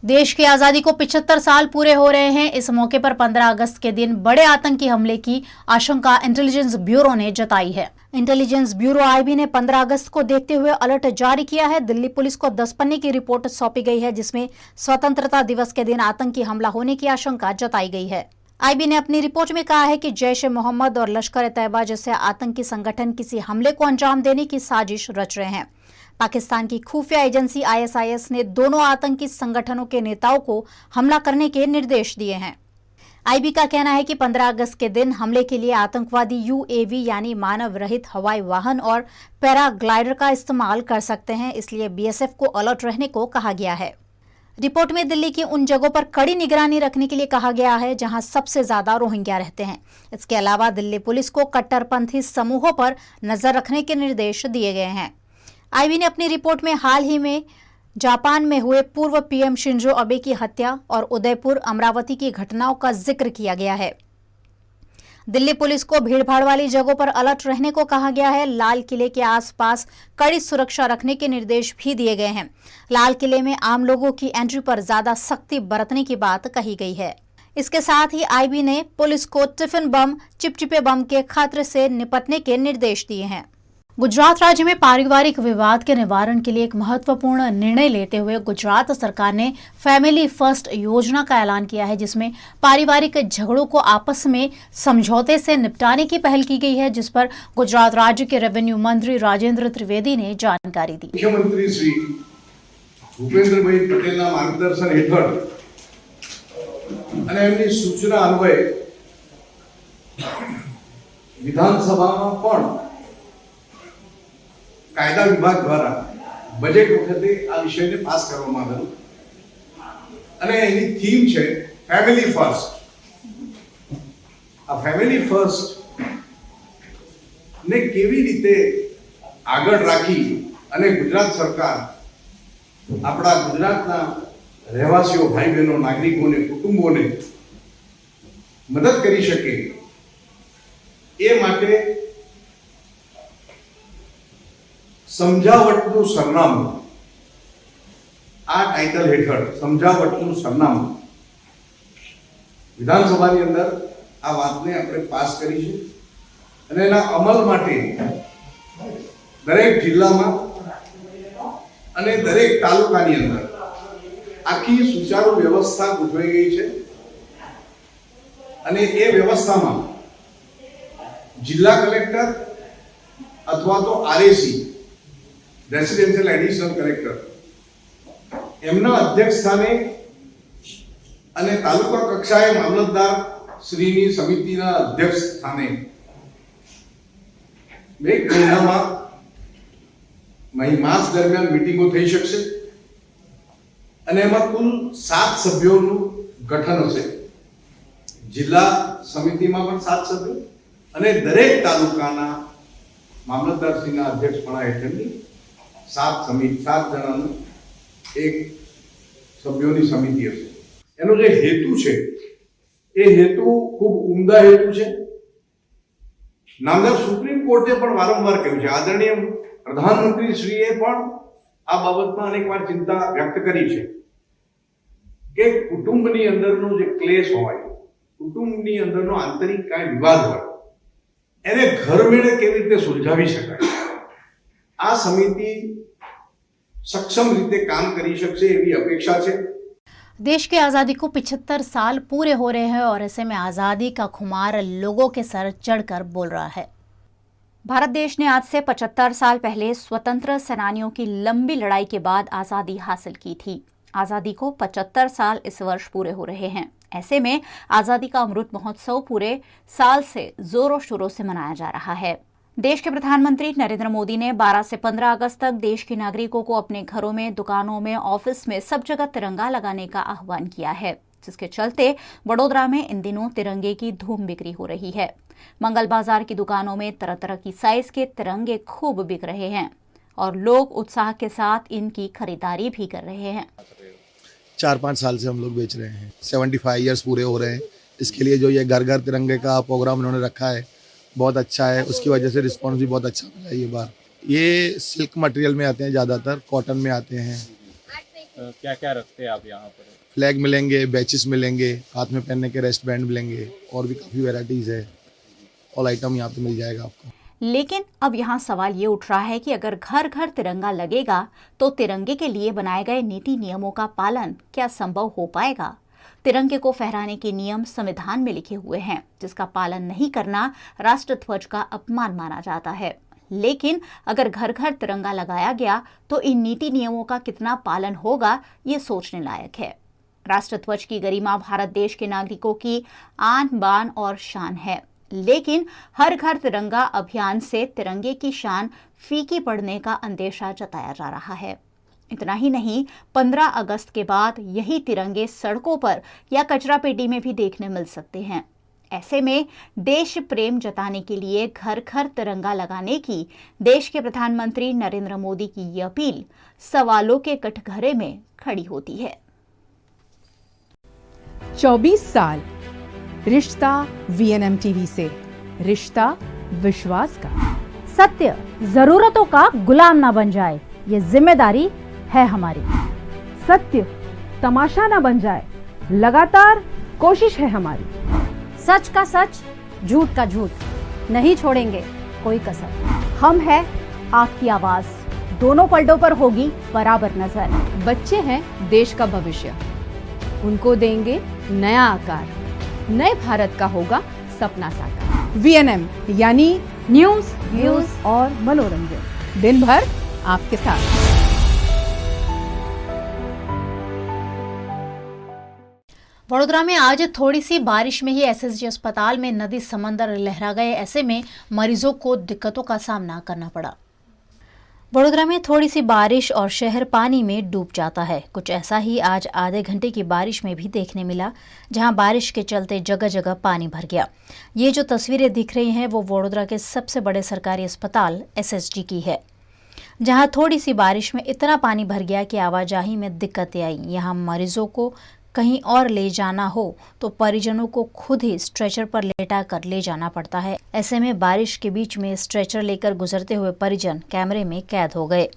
देश की आजादी को 75 साल पूरे हो रहे हैं। इस मौके पर 15 अगस्त के दिन बड़े आतंकी हमले की आशंका इंटेलिजेंस ब्यूरो ने जताई है। इंटेलिजेंस ब्यूरो आईबी ने 15 अगस्त को देखते हुए अलर्ट जारी किया है। दिल्ली पुलिस को 10 पन्ने की रिपोर्ट सौंपी गई है, जिसमें स्वतंत्रता दिवस के दिन आतंकी हमला होने की आशंका जताई गई है। आईबी ने अपनी रिपोर्ट में कहा है कि जैश ए मोहम्मद और लश्कर-ए-तैयबा जैसे आतंकी संगठन किसी हमले को अंजाम देने की साजिश रच रहे हैं। पाकिस्तान की खुफिया एजेंसी आईएसआईएस ने दोनों आतंकी संगठनों के नेताओं को हमला करने के निर्देश दिए हैं। आईबी का कहना है कि 15 अगस्त के दिन हमले के लिए आतंकवादी यूएवी यानी मानव रहित हवाई वाहन और पैराग्लाइडर का इस्तेमाल कर सकते हैं, इसलिए बीएसएफ को अलर्ट रहने को कहा गया है। रिपोर्ट में दिल्ली की उन जगहों पर कड़ी निगरानी रखने के लिए कहा गया है जहां सबसे ज्यादा रोहिंग्या रहते हैं। इसके अलावा दिल्ली पुलिस को कट्टरपंथी समूहों पर नजर रखने के निर्देश दिए गए हैं। आईबी ने अपनी रिपोर्ट में हाल ही में जापान में हुए पूर्व पीएम शिंजो अबे की हत्या और उदयपुर अमरावती की घटनाओं का जिक्र किया गया है। दिल्ली पुलिस को भीड़भाड़ वाली जगहों पर अलर्ट रहने को कहा गया है। लाल किले के आसपास कड़ी सुरक्षा रखने के निर्देश भी दिए गए हैं। लाल किले में आम लोगों की एंट्री पर ज्यादा सख्ती बरतने की बात कही गई है। इसके साथ ही आईबी ने पुलिस को टिफिन बम, चिपचिपे बम के खतरे से निपटने के निर्देश दिए हैं। गुजरात राज्य में पारिवारिक विवाद के निवारण के लिए एक महत्वपूर्ण निर्णय लेते हुए गुजरात सरकार ने फैमिली फर्स्ट योजना का ऐलान किया है, जिसमें पारिवारिक झगड़ों को आपस में समझौते से निपटाने की पहल की गई है, जिस पर गुजरात राज्य के रेवेन्यू मंत्री राजेंद्र त्रिवेदी ने जानकारी दी। मुख्यमंत्री श्री भूपेन्द्रभाई पटेलના માર્ગદર્શન હેઠળ અને એમની સૂચના અન્વયે વિધાનસભામાં પણ કાયદા વિભાગ દ્વારા બજેટ વખતે આ વિષયને પાસ કરવામાં આવેલું અને એની થીમ છે ફેમિલી ફર્સ્ટ। આ ફેમિલી ફર્સ્ટ ને કેવી રીતે આગળ રાખી અને ગુજરાત સરકાર આપણા ગુજરાતના રહેવાસીઓ ભાઈ બહેનો નાગરિકોને કુટુંબોને મદદ કરી શકે એ માટે સમજાવટનું સરનામું આ ટાઇટલ હેઠળ સમજાવટનું સરનામું વિધાનસભાની અંદર આ વાતને આપણે પાસ કરી છે અને એના અમલ માટે દરેક જિલ્લામાં અને દરેક તાલુકાની અંદર આખી સુચારુ વ્યવસ્થા ગોઠવાઈ ગઈ છે અને એ વ્યવસ્થામાં જિલ્લા કલેક્ટર અથવા તો આરએસી રેસિડેન્શિયલ એડિશનલ કલેક્ટર એમના અધ્યક્ષ સ્થાને અને તાલુકા કક્ષાએ મામલતદાર શ્રીની સમિતિના અધ્યક્ષ સ્થાને એક મહિનામાં માસ દરમિયાન મીટિંગો થઈ શકશે અને એમાં કુલ 7 સભ્યોનું ગઠન હશે। જિલ્લા સમિતિમાં પણ 7 સભ્યો અને દરેક તાલુકાના મામલતદારશ્રીના અધ્યક્ષપણા હેઠળની 7 જણાનું એક સભ્યોની સમિતિ હશે। એનો જે હેતુ છે એ હેતુ ખૂબ ઉમદા હેતુ છે। નામદાર સુપ્રીમ કોર્ટે પણ વારંવાર કહ્યું છે, આદરણીય પ્રધાનમંત્રી શ્રીએ પણ આ બાબતમાં અનેકવાર ચિંતા વ્યક્ત કરી છે કે કુટુંબની અંદરનો જે ક્લેશ હોય, કુટુંબની અંદરનો આંતરિક કાંઈ વિવાદ હોય, એને ઘરમેળે કેવી રીતે સુલઝાવી શકાય। આ સમિતિ સક્ષમ રીતે કામ કરી શકશે એવી અપેક્ષા છે। देश की आजादी को 75 साल पूरे हो रहे हैं और ऐसे में आजादी का खुमार लोगों के सर चढ़कर बोल रहा है। भारत देश ने आज से 75 साल पहले स्वतंत्र सेनानियों की लंबी लड़ाई के बाद आजादी हासिल की थी। आजादी को 75 साल इस वर्ष पूरे हो रहे हैं। ऐसे में आजादी का अमृत महोत्सव पूरे साल से जोरों शोरों से मनाया जा रहा है। देश के प्रधानमंत्री नरेंद्र मोदी ने 12 से 15 अगस्त तक देश के नागरिकों को अपने घरों में, दुकानों में, ऑफिस में सब जगह तिरंगा लगाने का आह्वान किया है, जिसके चलते वडोदरा में इन दिनों तिरंगे की धूम बिक्री हो रही है। मंगल बाजार की दुकानों में तरह तरह की साइज के तिरंगे खूब बिक रहे हैं और लोग उत्साह के साथ इनकी खरीदारी भी कर रहे हैं। 4-5 साल से हम लोग बेच रहे हैं। 75 ईयर्स पूरे हो रहे हैं। इसके लिए जो ये घर घर तिरंगे का प्रोग्राम उन्होंने रखा है बहुत अच्छा है। उसकी वजह से रिस्पॉन्स भी बहुत अच्छा मिला है। ये बार ये सिल्क मटेरियल में आते हैं, ज़्यादातर कॉटन में आते हैं। क्या क्या रखते हैं आप यहाँ पर? फ्लैग मिलेंगे, बैचेस मिलेंगे, हाथ में पहनने के रेस्ट बैंड मिलेंगे और भी काफ़ी वैरायटीज़ है। ऑल आइटम यहाँ पे मिल जाएगा आपको। लेकिन अब यहाँ सवाल ये उठ रहा है कि अगर घर घर तिरंगा लगेगा तो तिरंगे के लिए बनाए गए नीति नियमों का पालन क्या संभव हो पाएगा? तिरंगे को फहराने के नियम संविधान में लिखे हुए हैं, जिसका पालन नहीं करना राष्ट्रध्वज का अपमान माना जाता है। लेकिन अगर घर घर तिरंगा लगाया गया तो इन नीति नियमों का कितना पालन होगा, ये सोचने लायक है। राष्ट्रध्वज की गरिमा भारत देश के नागरिकों की आन बान और शान है, लेकिन हर घर तिरंगा अभियान से तिरंगे की शान फीकी पड़ने का अंदेशा जताया जा रहा है। इतना ही नहीं, 15 अगस्त के बाद यही तिरंगे सड़कों पर या कचरा पेटी में भी देखने मिल सकते हैं। ऐसे में देश प्रेम जताने के लिए घर घर तिरंगा लगाने की देश के प्रधानमंत्री नरेंद्र मोदी की ये अपील सवालों के कटघरे में खड़ी होती है। 24 साल रिश्ता VNM टीवी से, रिश्ता विश्वास का। सत्य जरूरतों का गुलाम ना बन जाए, ये जिम्मेदारी है हमारी। सत्य तमाशा ना बन जाए, लगातार कोशिश है हमारी। सच का सच, झूठ का झूठ, नहीं छोड़ेंगे कोई कसर। हम है आपकी आवाज, दोनों पलटों पर होगी बराबर नजर। बच्चे हैं देश का भविष्य, उनको देंगे नया आकार, नए भारत का होगा सपना साकार। VNM यानी न्यूज, व्यूज और मनोरंजन, दिन भर आपके साथ। वडोदरा में आज थोड़ी सी बारिश में ही SSG अस्पताल में नदी समंदर लहरा गए। ऐसे में मरीजों को दिक्कतों का सामना करना पड़ा। वडोदरा में थोड़ी सी बारिश और शहर पानी में डूब जाता है। कुछ ऐसा ही आज आधे घंटे की बारिश में भी देखने मिला, जहां बारिश के चलते जगह जगह पानी भर गया। ये जो तस्वीरें दिख रही हैं वो वडोदरा के सबसे बड़े सरकारी अस्पताल SSG की है, जहां थोड़ी सी बारिश में इतना पानी भर गया कि आवाजाही में दिक्कतें आई। यहाँ मरीजों को कहीं और ले जाना हो तो परिजनों को खुद ही स्ट्रेचर पर लेटा कर ले जाना पड़ता है। ऐसे में बारिश के बीच में स्ट्रेचर लेकर गुजरते हुए परिजन कैमरे में कैद हो गए।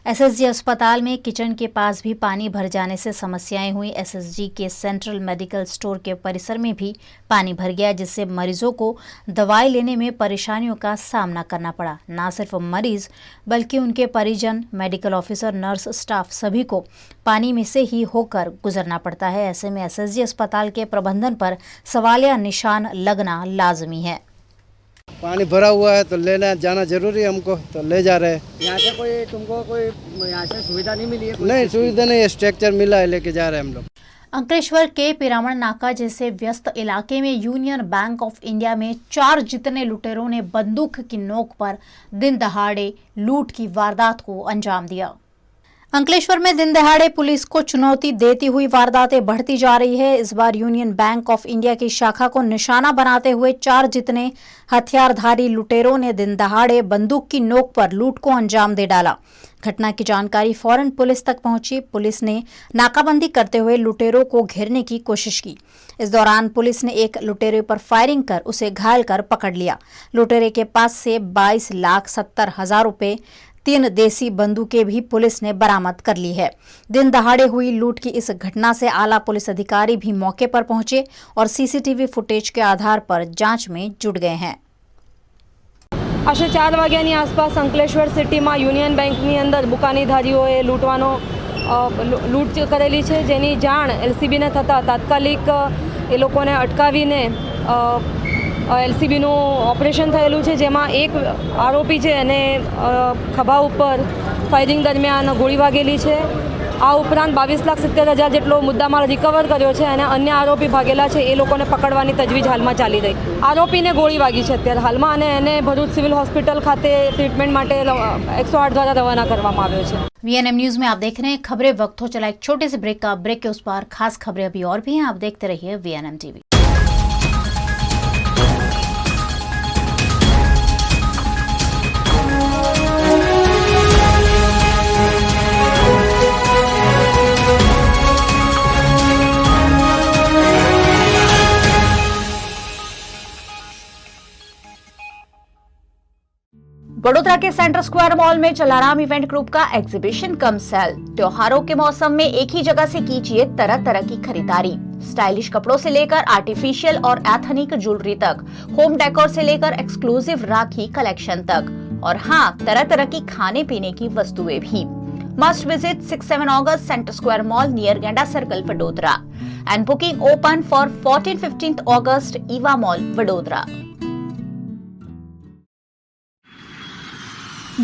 SSG अस्पताल में किचन के पास भी पानी भर जाने से समस्याएं हुई। SSG के सेंट्रल मेडिकल स्टोर के परिसर में भी पानी भर गया, जिससे मरीजों को दवाई लेने में परेशानियों का सामना करना पड़ा। न सिर्फ मरीज बल्कि उनके परिजन, मेडिकल ऑफिसर, नर्स, स्टाफ सभी को पानी में से ही होकर गुजरना पड़ता है। ऐसे में SSG अस्पताल के प्रबंधन पर सवालिया निशान लगना लाजमी है। पानी भरा हुआ है तो लेना जाना जरूरी है, हमको तो ले जा रहे हैं। यहाँ से तुमको कोई यहाँ से सुविधा नहीं मिली है? नहीं, सुविधा नहीं है, स्ट्रक्चर मिला है, लेके जा रहे हैं हम लोग। अंकलेश्वर के पिरामण नाका जैसे व्यस्त इलाके में यूनियन बैंक ऑफ इंडिया में 4 जितने लुटेरों ने बंदूक की नोक पर दिन दहाड़े लूट की वारदात को अंजाम दिया। अंकलेश्वर में दिन दहाड़े पुलिस को चुनौती देती हुई वारदातें बढ़ती जा रही है। इस बार यूनियन बैंक ऑफ इंडिया की शाखा को निशाना बनाते हुए 4 जितने हथियारधारी लुटेरों ने दिन दहाड़े बंदूक की नोक पर लूट को अंजाम दे डाला। घटना की जानकारी फौरन पुलिस तक पहुंची। पुलिस ने नाकाबंदी करते हुए लुटेरों को घेरने की कोशिश की। इस दौरान पुलिस ने एक लुटेरे पर फायरिंग कर उसे घायल कर पकड़ लिया। लुटेरे के पास से 22,70,000 रुपए, 3 देसी बंदूकें भी पुलिस ने बरामद कर ली है। दिन दहाड़े हुई लूट की इस घटना से आला पुलिस अधिकारी भी मौके पर पहुंचे और CCTV फुटेज के आधार पर जांच में जुट गए हैं। આશરે 4 વાગ્યાની આસપાસ અંકલેશ્વર સિટીમાં યુનિયન બેંકની અંદર બુકાનીધારીઓએ લૂંટ કરેલી છે, જેની જાણ LCBને થતાં તાત્કાલિક એ લોકોને અટકાવીને LCBનું ઓપરેશન થયેલું છે, જેમાં એક આરોપી છે એને ખભા ઉપર ફાયરિંગ દરમિયાન ગોળી વાગેલી છે। આ ઉપરાંત 22,70,000 જેટલો મુદ્દામાલ રિકવર કર્યો છે અને અન્ય આરોપી ભાગેલા છે, એ લોકોને પકડવાની તજવીજ હાલમાં ચાલી રહી। આરોપીને ગોળી વાગી છે અત્યારે હાલમાં અને એને ભરૂચ સિવિલ હોસ્પિટલ ખાતે ટ્રીટમેન્ટ માટે 108 દ્વારા રવાના કરવામાં આવ્યો છે। VNM न्यूज में आप देख रहे हैं खबरें। वक्त हो चला एक छोटे से ब्रेक का। ब्रेक के उस पार खास खबरें अभी और भी हैं, आप देखते रहिए VNM TV। वडोदरा के सेंट्रल स्क्वायर मॉल में जलाराम इवेंट ग्रुप का एग्जीबिशन कम सेल। त्योहारों के मौसम में एक ही जगह से कीजिए तरह तरह की खरीदारी। स्टाइलिश कपड़ों से लेकर आर्टिफिशियल और एथनिक ज्वेलरी तक, होम डेकोर से लेकर एक्सक्लूसिव राखी कलेक्शन तक, और हाँ, तरह तरह की खाने पीने की वस्तुएं भी। Must visit 6-7 August Center Square Mall near Ganda Circle, Vadodara, and booking open for 14-15 August Eva Mall, Vadodara.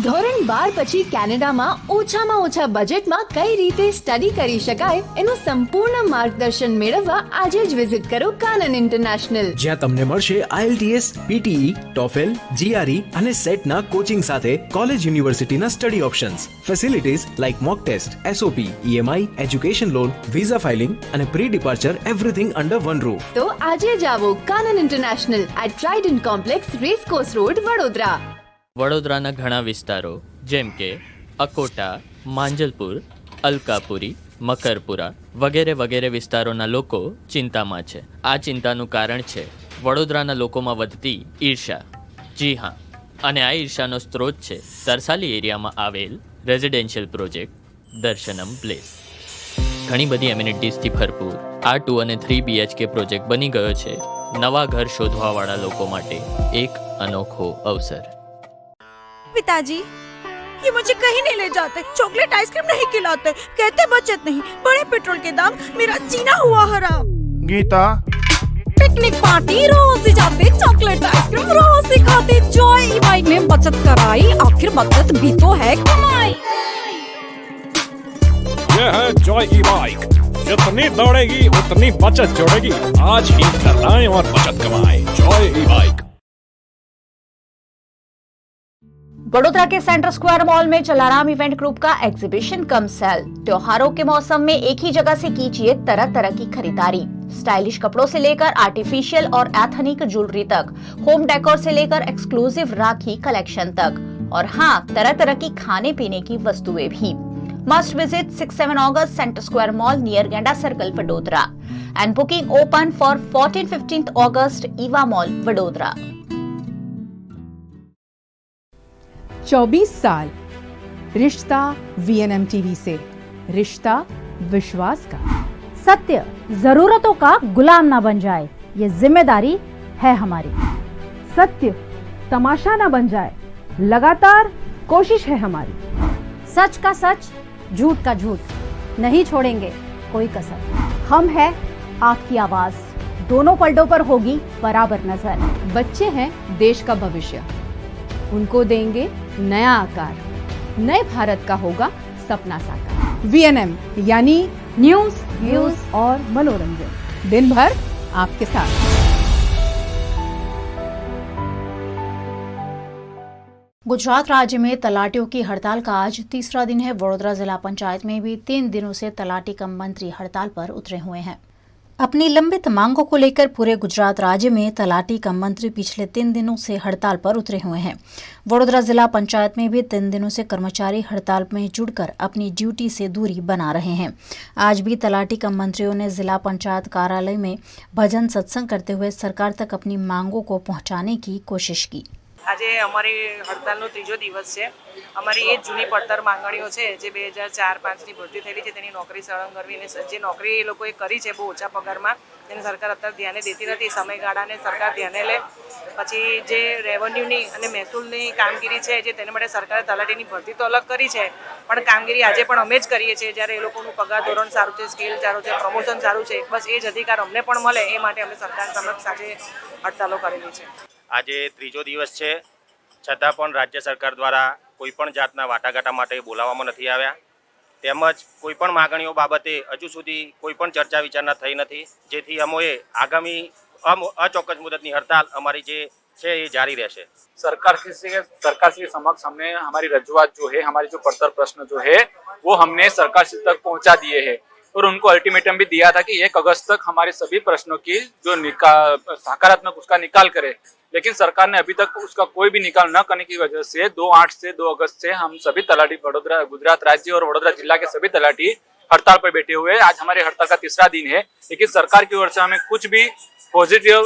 ધોરણ 12 પછી કેનેડામાં ઓછામાં ઓછા બજેટમાં કઈ રીતે સ્ટડી કરી શકાય એનું સંપૂર્ણ માર્ગદર્શન મેળવવા આજે જ વિઝિટ કરો કાનન ઇન્ટરનેશનલ, જ્યાં તમને મળશે IELTS, PTE, TOEFL, GRE અને સેટના કોચિંગ સાથે કોલેજ યુનિવર્સિટીના study options, facilities like mock test, SOP, EMI, education loan, visa filing અને pre departure everything under one roof. તો આજે જ આવો Kanan International at Trident Complex, Racecourse Road, Vadodara. વડોદરાના ઘણા વિસ્તારો જેમ કે અકોટા, માંજલપુર, અલકાપુરી, મકરપુરા વગેરે વગેરે વિસ્તારોના લોકો ચિંતામાં છે. આ ચિંતાનું કારણ છે વડોદરાના લોકોમાં વધતી ઈર્ષા. જી હા, અને આ ઈર્ષાનો સ્ત્રોત છે તરસાલી એરિયામાં આવેલ રેઝિડેન્શિયલ પ્રોજેક્ટ દર્શનમ પ્લેસ. ઘણી બધી એમિનિટીઝથી ભરપૂર આ 2 અને 3 BHK પ્રોજેક્ટ બની ગયો છે નવા ઘર શોધવાવાળા લોકો માટે એક અનોખો અવસર. पिताजी, ये मुझे कहीं नहीं ले जाते, चॉकलेट आइसक्रीम नहीं खिलाते, कहते बचत नहीं, बढ़े पेट्रोल के दाम, मेरा जीना हुआ हराम. गीता, पिकनिक पार्टी रोज ही जाते, चॉकलेट आइसक्रीम रोज ही खाते, जॉय ई बाइक ने बचत कराई, आखिर बचत भी तो है कमाई. ये है जॉय ई बाइक, जितनी दौड़ेगी उतनी बचत जोड़ेगी. आज ही घर लाएं और बचत कमाएं. जॉय ई बाइक. वडोदरा के सेंट्रल स्क्वायर मॉल में जलाराम इवेंट ग्रुप का एग्जीबिशन कम सेल। त्योहारों के मौसम में एक ही जगह से कीजिए तरह तरह की खरीदारी। स्टाइलिश कपड़ों से लेकर आर्टिफिशियल और एथनिक ज्वेलरी तक, होम डेकोर से लेकर एक्सक्लूसिव राखी कलेक्शन तक, और हाँ, तरह तरह की खाने पीने की वस्तुएं भी। Must visit 6-7 August Center Square Mall near Ganda Circle, Vadodara, and booking open for 14-15 August Eva Mall, Vadodara. 24 साल रिश्ता VNM टीवी से, रिश्ता विश्वास का. सत्य जरूरतों का गुलाम ना बन जाए, ये जिम्मेदारी है हमारी. सत्य तमाशा ना बन जाए, लगातार कोशिश है हमारी. सच का सच, झूठ का झूठ, नहीं छोड़ेंगे कोई कसर. हम है आपकी आवाज, दोनों पलटों पर होगी बराबर नजर. बच्चे हैं देश का भविष्य, उनको देंगे नया आकार, नए भारत का होगा सपना साकार. VNM यानी न्यूज, व्यूज और मनोरंजन, दिन भर आपके साथ. गुजरात राज्य में तलाटियों की हड़ताल का आज तीसरा दिन है. वडोदरा जिला पंचायत में भी 3 दिनों से तलाटी कम मंत्री हड़ताल पर उतरे हुए हैं. अपनी लंबित मांगों को लेकर पूरे गुजरात राज्य में तलाटी कम मंत्री पिछले 3 दिनों से हड़ताल पर उतरे हुए हैं. वडोदरा जिला पंचायत में भी 3 दिनों से कर्मचारी हड़ताल में जुड़कर अपनी ड्यूटी से दूरी बना रहे हैं. आज भी तलाटी कम मंत्रियों ने जिला पंचायत कार्यालय में भजन सत्संग करते हुए सरकार तक अपनी मांगों को पहुंचाने की कोशिश की. આજે અમારી હડતાલનો ત્રીજો દિવસ છે. અમારી એ જૂની પડતર માંગણીઓ છે જે 2004-05ની ભરતી થયેલી છે તેની નોકરી સળંગ કરવી, અને જે નોકરી એ લોકોએ કરી છે બહુ ઓછા પગારમાં તેને સરકાર અત્યારે ધ્યાને દેતી નથી. સમયગાળાને સરકાર ધ્યાને લે. પછી જે રેવન્યુની અને મહેસૂલની કામગીરી છે જે તેને માટે સરકારે તલાટીની ભરતી તો અલગ કરી છે, પણ કામગીરી આજે પણ અમે જ કરીએ છીએ. જ્યારે એ લોકોનું પગાર ધોરણ સારું છે, સ્કેલ સારું છે, પ્રમોશન સારું છે, બસ એ જ અધિકાર અમને પણ મળે એ માટે અમે સરકાર સમક્ષ આજે હડતાલો કરેલી છે. આજે ત્રીજો દિવસ છે, છતાં પણ રાજ્ય સરકાર દ્વારા કોઈપણ જાતના વાટાઘાટા માટે બોલાવવામાં નથી આવ્યા, તેમજ કોઈપણ માગણીઓ બાબતે હજુ સુધી કોઈપણ ચર્ચા વિચારણા થઈ નથી, જેથી અમોએ આગામી અચોક્કસ મુદતની હડતાલ અમારી જે છે એ જારી રહેશે. सरकार के समक्ष हमने हमारी रजूआत जो है, हमारी जो पड़तर प्रश्न जो है वो हमने सरकार तक पहुंचा दिए हैं, और उनको अल्टीमेटम भी दिया था कि 1 अगस्त तक हमारे सभी प्रश्नों की जो सकारात्मक उसका निकाल करे. लेकिन सरकार ने अभी तक उसका कोई भी निकाल न करने की वजह से 2 अगस्त से हम सभी तलाटी वडोदरा गुजरात राज्य और वडोदरा जिला के सभी तलाटी हड़ताल पर बैठे हुए हैं। आज हमारे हड़ताल का तीसरा दिन है, लेकिन सरकार की ओर से हमें कुछ भी पॉजिटिव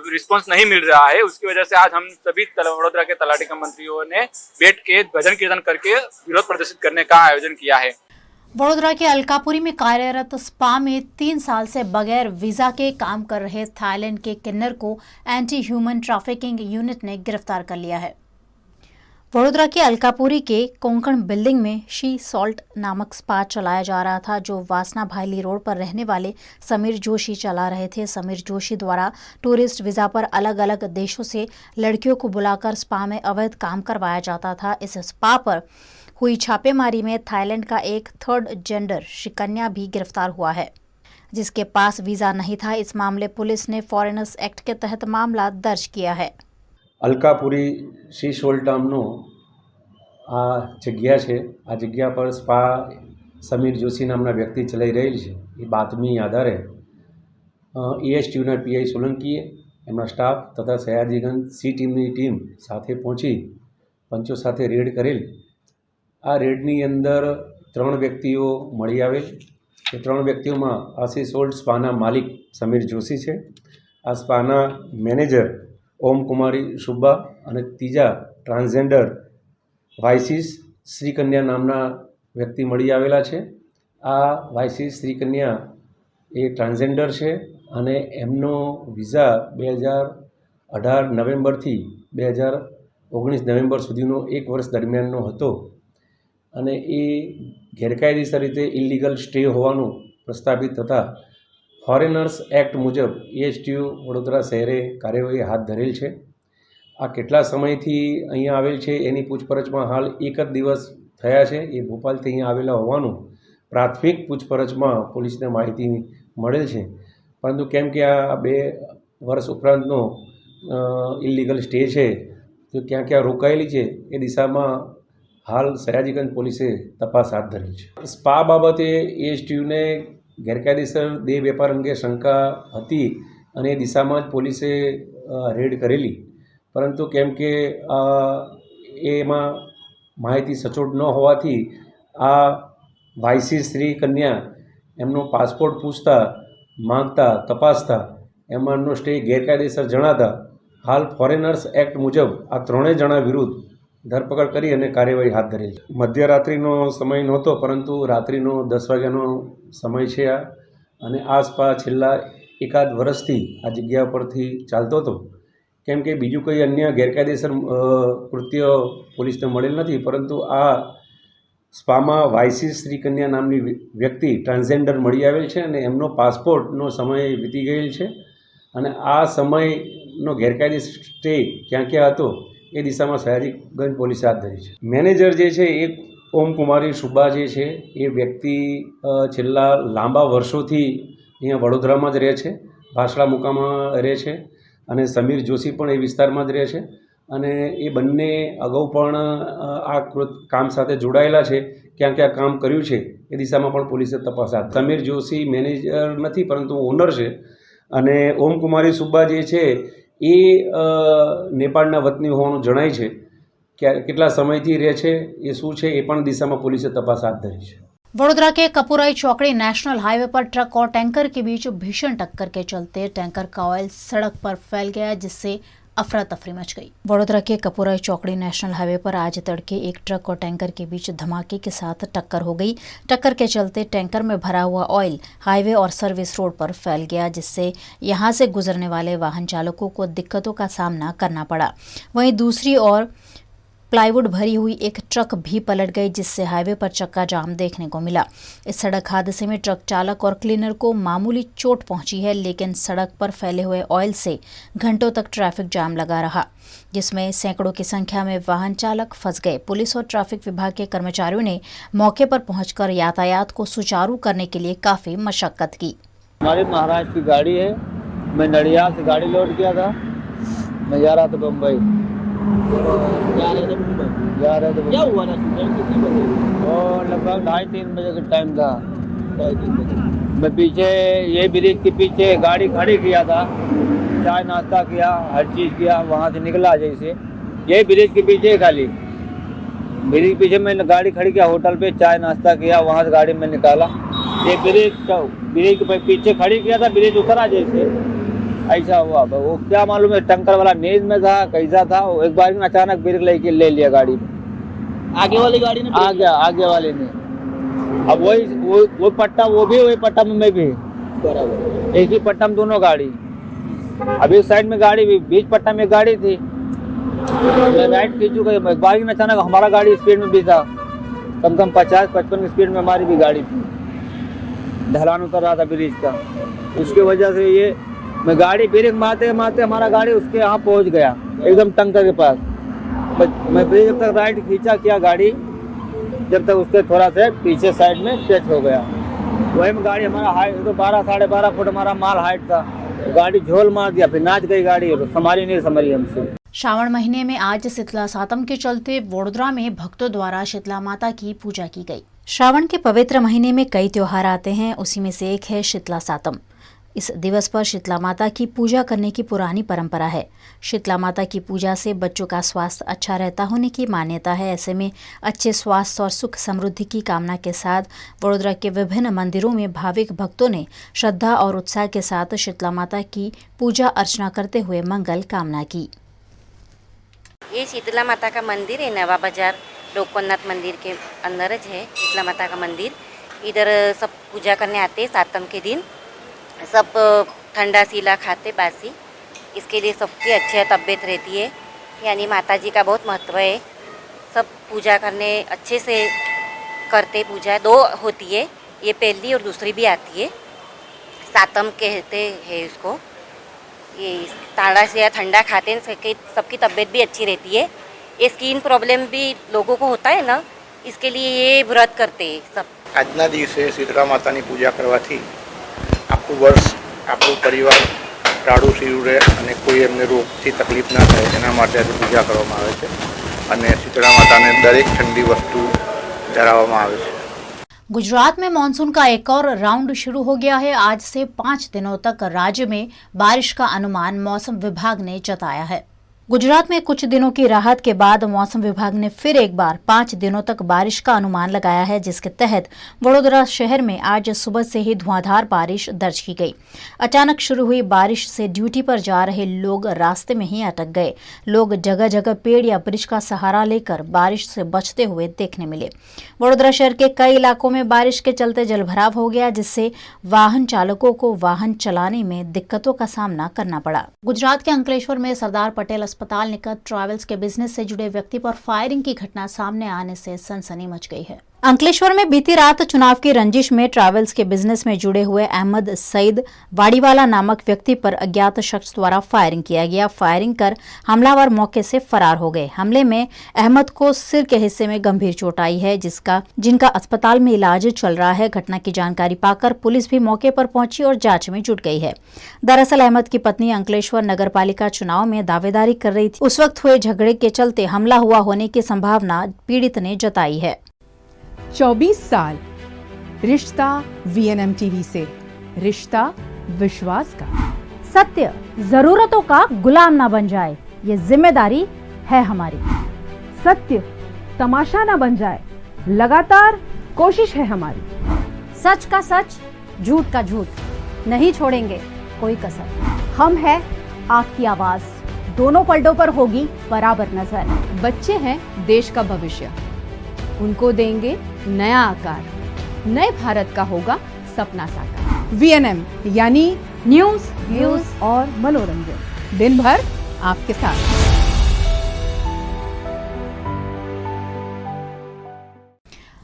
रिस्पांस नहीं मिल रहा है। उसकी वजह से आज हम सभी वडोदरा के तलाटी का मंत्रियों ने बैठ के भजन कीर्तन करके विरोध प्रदर्शित करने का आयोजन किया है। वडोदरा के अलकापुरी में कार्यरत स्पा में 3 साल से बगैर वीजा के काम कर रहे थाईलैंड के किन्नर को एंटी ह्यूमन ट्रैफिकिंग यूनिट ने गिरफ्तार कर लिया है। वडोदरा के अलकापुरी के कोंकण बिल्डिंग में शी सॉल्ट नामक स्पा चलाया जा रहा था, जो वासना भाईली रोड पर रहने वाले समीर जोशी चला रहे थे। समीर जोशी द्वारा टूरिस्ट वीजा पर अलग अलग देशों से लड़कियों को बुलाकर स्पा में अवैध काम करवाया जाता था। इस स्पा पर हुई छापेमारी में थाईलैंड का एक थर्ड जेंडर शिकन्या भी गिरफ्तार हुआ है, जिसके पास वीजा नहीं था। इस मामले पुलिस ने फॉरेनर्स एक्ट के तहत मामला दर्ज किया है। अलकापुरी सी सोल्ट नामनो आ जग्या है। आ जग्या पर स्पा समीर जोशी नामना व्यक्ति चलाई रहेल है। ये बातमी आधारे ESTUના PI સોલંકીએ એમના સ્ટાફ તથા સયાજીગંજ સી ટીમની ટીમ સાથે પહોંચી પંચો સાથે રેડ કરેલ। આ રેડની અંદર 3 વ્યક્તિઓ મળી આવેલ। એ 3 વ્યક્તિઓમાં આ સી સોલ્ટ સ્પાના માલિક સમીર જોશી છે, આ સ્પાના મેનેજર ओम कुमारी सुब्बा और तीजा ट्रांसजेंडर वाइसिस श्रीकन्या नामना व्यक्ति मળી आवेला है। आ वाइसिस श्रीकन्या ए ट्रांसजेंडर है और एमनो वीजा 2018 नवेम्बर थी 2019 नवेम्बर सुधीनो 1 वर्ष दरमियाननो हतो અને એ ગેરકાયદેસર રીતે ઇલીગલ સ્ટે હોવાનું પ્રસ્થાપિત થતા ફોરેનર્સ એક્ટ મુજબ ESTU વડોદરા શહેરે કાર્યવાહી હાથ ધરેલ છે। આ કેટલા સમયથી અહીંયા આવેલ છે એની પૂછપરછમાં હાલ એક જ દિવસ થયા છે। એ ભોપાલથી અહીંયા આવેલા હોવાનું પ્રાથમિક પૂછપરછમાં પોલીસને માહિતી મળેલ છે, પરંતુ કેમ કે આ 2 વર્ષ ઉપરાંતનો ઇલીગલ સ્ટે છે તો ક્યાં ક્યાં રોકાયેલી છે એ દિશામાં હાલ સયાજીગંજ પોલીસે તપાસ હાથ ધરેલ છે। સ્પા બાબતે ESTUને ગેરકાયદેસર દેહ વેપાર અંગે શંકા હતી અને એ દિશામાં જ પોલીસે રેડ કરેલી, પરંતુ કેમ કે એમાં માહિતી સચોટ ન હોવાથી આ વાયસી શ્રી કન્યા એમનો પાસપોર્ટ પૂછતા માંગતા તપાસતા એમાં એમનો સ્ટે ગેરકાયદેસર જણાતા હાલ ફોરેનર્સ એક્ટ મુજબ આ 3 જણા વિરુદ્ધ ધરપકડ કરી અને કાર્યવાહી હાથ ધરેલ છે। મધ્યરાત્રિનો સમય નહોતો, પરંતુ રાત્રિનો 10 વાગ્યાનો સમય છે આ, અને આ સ્પા છેલ્લા એકાદ વર્ષથી આ જગ્યા પરથી ચાલતો હતો। કેમ કે બીજું કોઈ અન્ય ગેરકાયદેસર કૃત્ય પોલીસને મળેલ નથી, પરંતુ આ સ્પામાં વાયસી શ્રીકન્યા નામની વ્યક્તિ ટ્રાન્સજેન્ડર મળી આવેલ છે અને એમનો પાસપોર્ટનો સમય વીતી ગયેલ છે અને આ સમયનો ગેરકાયદેસર સ્ટે ક્યાં ક્યાં હતો એ દિશામાં સયાજીગંજ પોલીસે હાથ ધરી છે। મેનેજર જે છે એ ઓમ કુમારી સુબ્બા જે છે એ વ્યક્તિ છેલ્લા લાંબા વર્ષોથી અહીંયા વડોદરામાં જ રહે છે, ભાસડા મુકામમાં રહે છે, અને સમીર જોશી પણ એ વિસ્તારમાં જ રહે છે અને એ બંને અગાઉ પણ આ કામ સાથે જોડાયેલા છે। ક્યાં ક્યાં કામ કર્યું છે એ દિશામાં પણ પોલીસે તપાસ હાથ ધરી। સમીર જોશી મેનેજર નથી, પરંતુ ઓનર છે, અને ઓમ કુમારી સુબ્બા જે છે એ નેપાળના વતની હોવાનું જણાય છે। કેટલા સમયથી રહે છે એ શું છે એ પણ દિશામાં પોલીસે તપાસ હાથ ધરી છે। वडोदरा के कपुराई चौकड़ी नेशनल हाईवे पर ट्रक और टैंकर के बीच भीषण टक्कर के चलते टैंकर का ऑयल सड़क पर फैल गया, जिससे अफरा तफरी मच गई। वडोदरा के कपुराई चौकड़ी नेशनल हाईवे पर आज तड़के एक ट्रक और टैंकर के बीच धमाके के साथ टक्कर हो गई। टक्कर के चलते टैंकर में भरा हुआ ऑयल हाईवे और सर्विस रोड पर फैल गया, जिससे यहां से गुजरने वाले वाहन चालकों को दिक्कतों का सामना करना पड़ा। वहीं दूसरी ओर प्लाईवुड भरी हुई एक ट्रक भी पलट गई, जिससे हाईवे पर चक्का जाम देखने को मिला। इस सड़क हादसे में ट्रक चालक और क्लीनर को मामूली चोट पहुंची है, लेकिन सड़क पर फैले हुए ऑयल से घंटों तक ट्रैफिक जाम लगा रहा, जिसमें सैकड़ों की संख्या में वाहन चालक फंस गए। पुलिस और ट्रैफिक विभाग के कर्मचारियों ने मौके पर पहुंचकर यातायात को सुचारू करने के लिए काफी मशक्कत की। हमारी महाराष्ट्र की गाड़ी है, मैं नडियाद से गाड़ी लोड किया था, मैं जा रहा था बम्बई। क्या हुआ ना? और लगभग 2:30-3 बजे का टाइम था। मैं पीछे ये ब्रिज के पीछे गाड़ी खड़ी किया था, चाय नाश्ता किया, हर चीज़ किया, वहाँ से निकला जैसे ये ब्रिज के पीछे खाली ब्रिज के पीछे मैंने गाड़ी खड़ी किया, होटल पे चाय नाश्ता किया, वहाँ से गाड़ी में निकाला। ये ब्रिज के पीछे खड़ी किया था, ब्रिज उतरा जैसे ऐसा हुआ। वो क्या मालूम है, टंकर वाला नींद में था कैसा था, वो एक बार अचानक ब्रेक लेके ले लिया गाड़ी। आगे वाली गाड़ी ने आगे वाले ने। अब वो पट्टा, वो भी वही पट्टा में, मैं भी बराबर एक ही पट्टा में दोनों गाड़ी। अब एक साइड में गाड़ी भी, बीच पट्टा में गाड़ी थी, मैं राइट खींचूंगा, एक बार अचानक हमारा गाड़ी स्पीड में भी था, कम 50-55 की स्पीड में हमारी भी गाड़ी थी। ढलान उतर रहा था ब्रिज का, उसके वजह से ये मैं गाड़ी ब्रेक मारते मारते हमारा गाड़ी उसके यहाँ पहुँच गया एकदम टंकर के पास। मैं ब्रेक जब तक राइट खींचा किया गाड़ी, जब तक उसके थोड़ा सा पीछे साइड में टच हो गया। वही में गाड़ी हमारा हाइट तो 12-12.5 फुट हमारा माल हाइट था, गाड़ी झोल मार दिया, फिर नाच गई गाड़ी, संभाली नहीं संभाली हमसे। श्रावण महीने में आज शीतला सातम के चलते वडोदरा में भक्तों द्वारा शीतला माता की पूजा की गई। श्रावण के पवित्र महीने में कई त्योहार आते हैं, उसी में से एक है शीतला सातम। इस दिवस पर शीतला माता की पूजा करने की पुरानी परंपरा है। शीतला माता की पूजा से बच्चों का स्वास्थ्य अच्छा रहता होने की मान्यता है। ऐसे में अच्छे स्वास्थ्य और सुख समृद्धि की कामना के साथ वडोदरा के विभिन्न मंदिरों में भाविक भक्तों ने श्रद्धा और उत्साह के साथ शीतला माता की पूजा अर्चना करते हुए मंगल कामना की। ये शीतला माता का मंदिर है, नवा बाजार लोकनाथ मंदिर के अंदर है शीतला माता का मंदिर। इधर सब पूजा करने आते हैं सातम के दिन, सब ठंडा सीला खाते बासी, इसके लिए सबकी अच्छी तबीयत रहती है। यानी माता जी का बहुत महत्व है। सब पूजा करने अच्छे से करते, पूजा 2 होती है, ये पहली और दूसरी भी आती है, सातम कहते हैं इसको। ये ताड़ा से या ठंडा खाते हैं, सबकी तबीयत भी अच्छी रहती है। ये स्किन प्रॉब्लम भी लोगों को होता है ना, इसके लिए ये व्रत करते हैं सब। આજના દિવસે શીતળા માતાની પૂજા કરવાથી આખું વર્ષ આપણું પરિવાર રાડું સીરું રહે અને કોઈ એમને રોગથી તકલીફ ના થાય એના માટે આજે પૂજા કરવામાં આવે છે અને શીતળા માતાને દરેક ઠંડી વસ્તુ ધરાવવામાં આવે છે। गुजरात में मानसून का एक और राउंड शुरू हो गया है। आज से 5 दिनों तक राज्य में बारिश का अनुमान मौसम विभाग ने जताया है। गुजरात में कुछ दिनों की राहत के बाद मौसम विभाग ने फिर एक बार 5 दिनों तक बारिश का अनुमान लगाया है, जिसके तहत वडोदरा शहर में आज सुबह से ही धुआंधार बारिश दर्ज की गई। अचानक शुरू हुई बारिश से ड्यूटी पर जा रहे लोग रास्ते में ही अटक गए। लोग जगह जगह पेड़ या ब्रिज का सहारा लेकर बारिश से बचते हुए देखने मिले। वडोदरा शहर के कई इलाकों में बारिश के चलते जलभराव हो गया, जिससे वाहन चालकों को वाहन चलाने में दिक्कतों का सामना करना पड़ा। गुजरात के अंकलेश्वर में सरदार पटेल अस्पताल निकट ट्रैवल्स के बिजनेस से जुड़े व्यक्ति पर फायरिंग की घटना सामने आने से सनसनी मच गई है। अंकलेश्वर में बीती रात चुनाव की रंजिश में ट्रैवल्स के बिजनेस में जुड़े हुए अहमद सईद वाड़ीवाला नामक व्यक्ति पर अज्ञात शख्स द्वारा फायरिंग किया गया। फायरिंग कर हमलावर मौके से फरार हो गए। हमले में अहमद को सिर के हिस्से में गंभीर चोट आई है, जिनका अस्पताल में इलाज चल रहा है। घटना की जानकारी पाकर पुलिस भी मौके पर पहुंची और जांच में जुट गई है। दरअसल अहमद की पत्नी अंकलेश्वर नगरपालिका चुनाव में दावेदारी कर रही थी। उस वक्त हुए झगड़े के चलते हमला हुआ होने की संभावना पीड़ित ने जताई है। 24 साल रिश्ता VNM टीवी से, रिश्ता विश्वास का। सत्य जरूरतों का गुलाम ना बन जाए, ये जिम्मेदारी है हमारी। सत्य तमाशा ना बन जाए, लगातार कोशिश है हमारी। सच का सच, झूठ का झूठ, नहीं छोड़ेंगे कोई कसर। हम है आपकी आवाज, दोनों पलटों पर होगी बराबर नजर। बच्चे हैं देश का भविष्य, उनको देंगे नया आकार, नए भारत का होगा सपना साकार। VNM यानी न्यूज, व्यूज और मनोरंजन, दिन भर आपके साथ।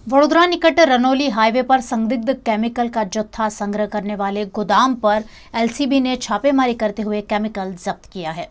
वडोदरा निकट रनौली हाईवे पर संदिग्ध केमिकल का जत्था संग्रह करने वाले गोदाम पर LCB ने छापेमारी करते हुए केमिकल जब्त किया है।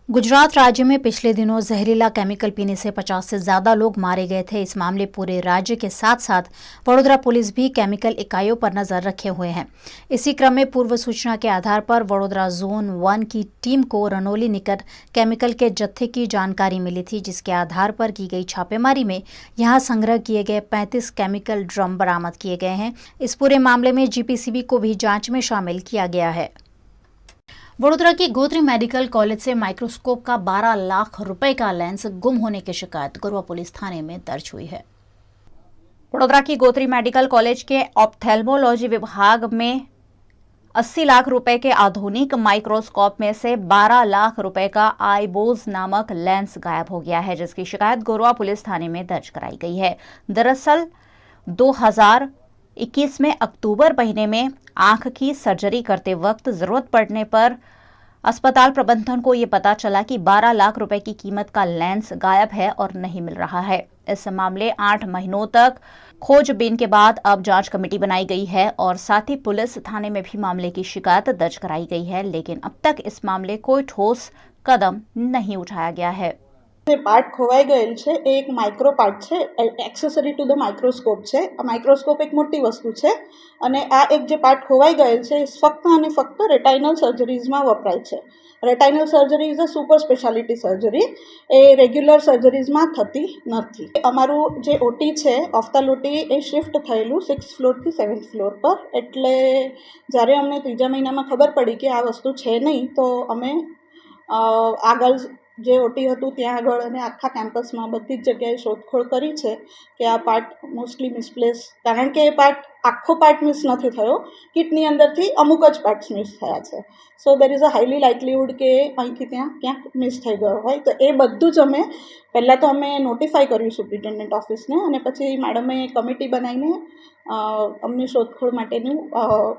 गुजरात राज्य में पिछले दिनों जहरीला केमिकल पीने से 50 से ज्यादा लोग मारे गए थे। इस मामले पूरे राज्य के साथ साथ वडोदरा पुलिस भी केमिकल इकाइयों पर नजर रखे हुए हैं। इसी क्रम में पूर्व सूचना के आधार पर वडोदरा जोन 1 की टीम को रनौली निकट केमिकल के जत्थे की जानकारी मिली थी, जिसके आधार पर की गई छापेमारी में यहां संग्रह किए गए 35 केमिकल ड्रम बरामद किए गए हैं। इस पूरे मामले में GPCB को भी जांच में शामिल किया गया है। वडोदरा की गोत्री मेडिकल कॉलेज से माइक्रोस्कोप का 12 लाख रुपए का लेंस गुम होने की शिकायत गुरुआ पुलिस थाने में दर्ज हुई है। वडोदरा की गोत्री मेडिकल कॉलेज के ऑप्थेल्मोलॉजी विभाग में 80 लाख रुपए के आधुनिक माइक्रोस्कोप में से 12 लाख रुपए का आईबोज नामक लेंस गायब हो गया है, जिसकी शिकायत गोरवा पुलिस थाने में दर्ज कराई गई है। दरअसल 2021 में अक्टूबर महीने में आंख की सर्जरी करते वक्त जरूरत पड़ने पर अस्पताल प्रबंधन को ये पता चला कि 12 लाख रुपए की कीमत का लेंस गायब है और नहीं मिल रहा है। इस मामले 8 महीनों तक खोजबीन के बाद अब जांच कमेटी बनाई गई है और साथ ही पुलिस थाने में भी मामले की शिकायत दर्ज कराई गई है, लेकिन अब तक इस मामले कोई ठोस कदम नहीं उठाया गया है। જે પાર્ટ ખોવાઈ ગયેલ છે એ એક માઇક્રો પાર્ટ છે, એક્સેસરી ટુ ધ માઇક્રોસ્કોપ છે. આ માઇક્રોસ્કોપ એક મોટી વસ્તુ છે અને આ એક જે પાર્ટ ખોવાઈ ગયેલ છે એ ફક્ત અને ફક્ત રેટાઇનલ સર્જરીઝમાં વપરાય છે. Retinal surgery is a super speciality surgery, એ રેગ્યુલર સર્જરીઝમાં થતી નથી. અમારું જે ઓટી છે ઓફ્થાલ્મોલોજી એ શિફ્ટ થયેલું 6th ફ્લોરથી 7th ફ્લોર પર, એટલે જ્યારે અમને ત્રીજા મહિનામાં ખબર પડી કે આ વસ્તુ છે નહીં તો અમે આગળ જે ઓટી હતું ત્યાં આગળ અને આખા કેમ્પસમાં બધી જ જગ્યાએ શોધખોળ કરી છે કે આ પાર્ટ મોસ્ટલી મિસપ્લેસ, કારણ કે એ પાર્ટ આખો પાર્ટ મિસ નથી થયો, કિટની અંદરથી અમુક જ પાર્ટ્સ મિસ થયા છે. સો દેર ઇઝ અ હાઈલી લાઇકલીહુડ કે અહીંથી ત્યાં ક્યાંક મિસ થઈ ગયો હોય. તો એ બધું જ અમે પહેલાં તો અમે નોટિફાઈ કર્યું સુપ્રિન્ટેન્ડન્ટ ઓફિસને અને પછી મેડમે કમિટી બનાવીને અમને શોધખોળ માટેનું